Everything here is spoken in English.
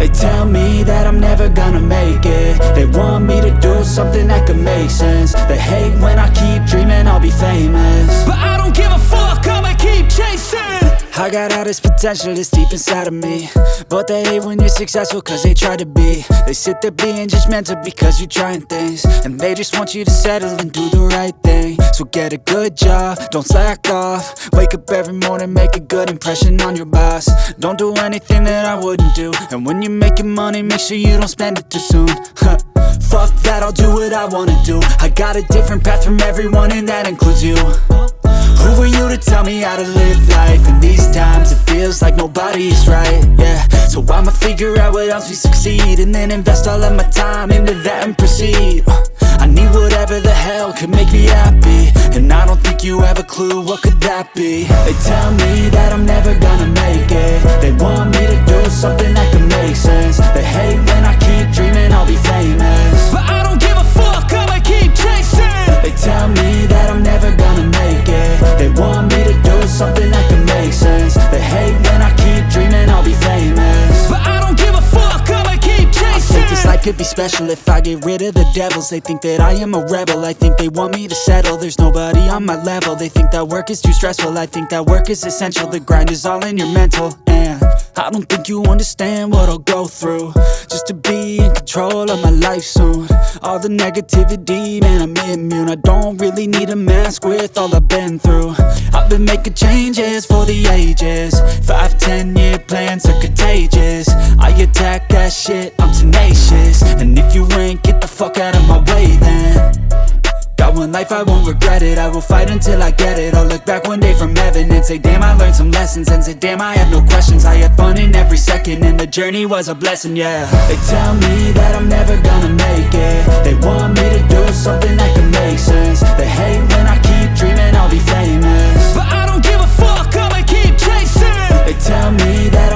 They tell me that I'm never gonna make it. They want me to do something that could make sense. They hate when I keep dreaming I'll be famous, but I don't give a fuck, I'ma keep chasing. I got all this potential that's deep inside of me, but they hate when you're successful cause they try to be. They sit there being judgmental because you're trying things, and they just want you to settle and do the right thing. So get a good job, don't slack off. Wake up every morning, make a good impression on your boss. Don't do anything that I wouldn't do, and when you're making money, make sure you don't spend it too soon. Fuck that, I'll do what I wanna do. I got a different path from everyone, and that includes you. Who are you to tell me how to live life? In these times it feels like nobody's right, yeah. So I'ma figure out what else we succeed, and then invest all of my time into that and proceed. I need whatever the hell could make me happy, and I don't think you have a clue what could that be. They tell me that I'm never gonna make it. They want me to do something that could make sense. They hate when I keep dreaming I'll be famous, but I don't give a fuck, I'ma keep chasing. They tell me that I'm never gonna make it. They want me to do something that can make sense. They hate when I keep dreaming I'll be famous, but I don't give a fuck, I'ma keep chasing. I think this life could be special if I get rid of the devils. They think that I am a rebel, I think they want me to settle. There's nobody on my level. They think that work is too stressful, I think that work is essential. The grind is all in your mental, and I don't think you understand what I'll go through just to be in control of my life soon. All the negativity, man, I'm immune. I don't really need a mask with all I've been through. I've been making changes for the ages. 5-10 year plans are contagious. I attack that shit, I'm tenacious. And if you ain't, get the fuck out of my way then. Got one life, I won't regret it. I will fight until I get it. I'll look back one day from heaven and say, damn, I learned some lessons. And say, damn, I had no questions. I had fun in every second, and the journey was a blessing, yeah. They tell me that I'm never gonna make it. They want me to do something that can make sense. They hate when I keep dreaming I'll be famous, but I don't give a fuck, I'ma keep chasing. They tell me that